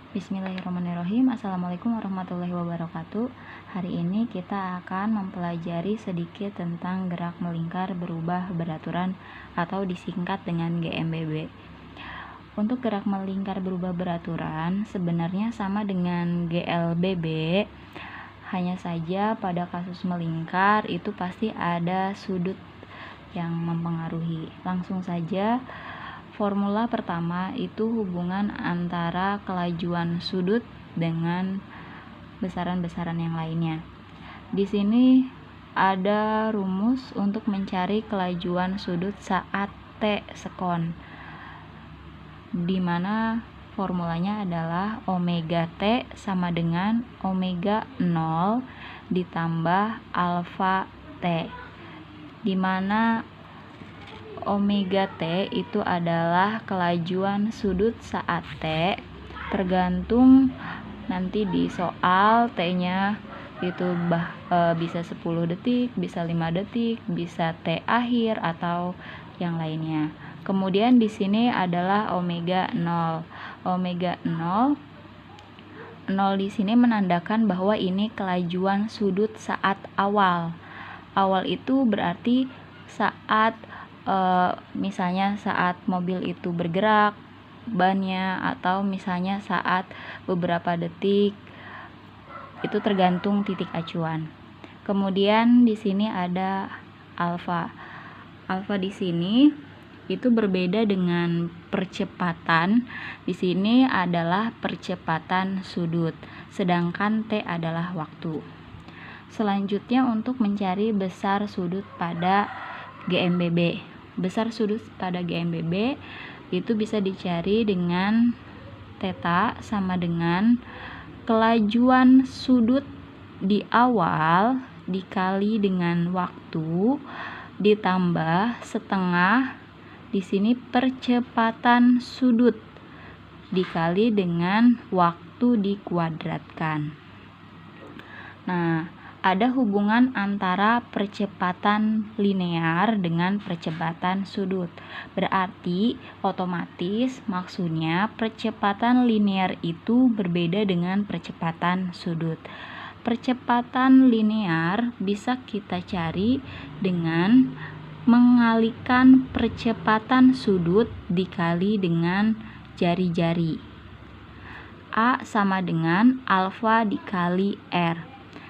Bismillahirrahmanirrahim. Assalamualaikum warahmatullahi wabarakatuh. Hari ini kita akan mempelajari sedikit tentang gerak melingkar berubah beraturan atau disingkat dengan GMBB. Untuk gerak melingkar berubah beraturan sebenarnya sama dengan GLBB, hanya saja pada kasus melingkar itu pasti ada sudut yang mempengaruhi. Langsung saja, formula pertama itu hubungan antara kelajuan sudut dengan besaran-besaran yang lainnya. Di sini ada rumus untuk mencari kelajuan sudut saat T sekon, di mana formulanya adalah omega T sama dengan omega 0 ditambah alfa T, di mana omega T itu adalah kelajuan sudut saat T, tergantung nanti di soal T-nya itu bisa 10 detik, bisa 5 detik, bisa T akhir atau yang lainnya. Kemudian di sini adalah omega 0. Omega 0 di sini menandakan bahwa ini kelajuan sudut saat awal. Awal itu berarti saat misalnya saat mobil itu bergerak bannya, atau misalnya saat beberapa detik, itu tergantung titik acuan. Kemudian di sini ada alfa. Alfa di sini itu berbeda dengan percepatan. Di sini adalah percepatan sudut, sedangkan T adalah waktu. Selanjutnya untuk mencari besar sudut pada GMBB. Besar sudut pada GMBB itu bisa dicari dengan theta sama dengan kelajuan sudut di awal dikali dengan waktu ditambah setengah, di sini percepatan sudut dikali dengan waktu dikuadratkan. Nah, ada hubungan antara percepatan linear dengan percepatan sudut. Berarti otomatis maksudnya percepatan linear itu berbeda dengan percepatan sudut. Percepatan linear bisa kita cari dengan mengalihkan percepatan sudut dikali dengan jari-jari. A sama dengan alfa dikali R.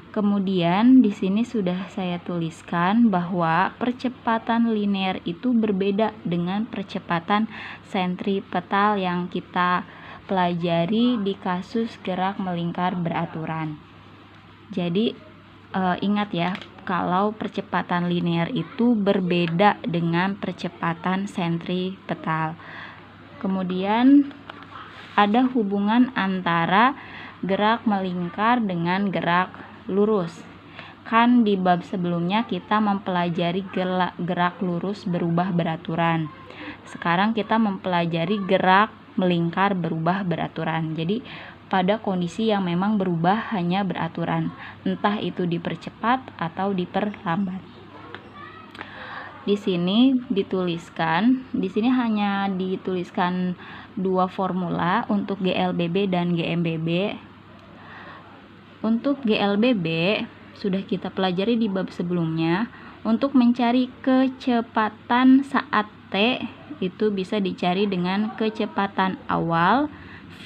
Kemudian di sini sudah saya tuliskan bahwa percepatan linear itu berbeda dengan percepatan sentripetal yang kita pelajari di kasus gerak melingkar beraturan. Jadi ingat ya, kalau percepatan linear itu berbeda dengan percepatan sentripetal. Kemudian ada hubungan antara gerak melingkar dengan gerak lurus. Kan di bab sebelumnya kita mempelajari gerak lurus berubah beraturan. Sekarang kita mempelajari gerak melingkar berubah beraturan. Jadi pada kondisi yang memang berubah hanya beraturan, entah itu dipercepat atau diperlambat. Di sini hanya dituliskan dua formula untuk GLBB dan GMBB. Untuk GLBB sudah kita pelajari di bab sebelumnya. Untuk mencari kecepatan saat T itu bisa dicari dengan kecepatan awal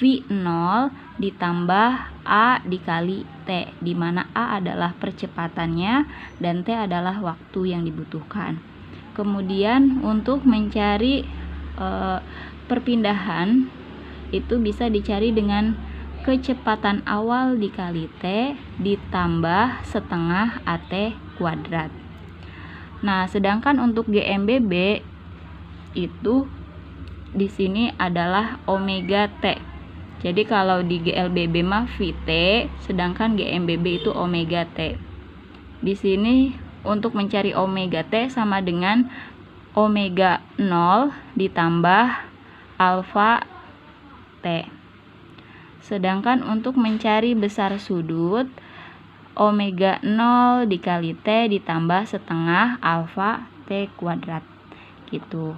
V0 ditambah A dikali T, di mana A adalah percepatannya dan T adalah waktu yang dibutuhkan. Kemudian untuk mencari perpindahan itu bisa dicari dengan kecepatan awal dikali T ditambah setengah AT kuadrat. Nah, sedangkan untuk GMBB itu di sini adalah omega T. Jadi kalau di GLBB mah VT, sedangkan GMBB itu omega T. Di sini untuk mencari omega T sama dengan omega 0 ditambah alfa T. Sedangkan untuk mencari besar sudut, omega 0 dikali T ditambah setengah alfa T kuadrat gitu.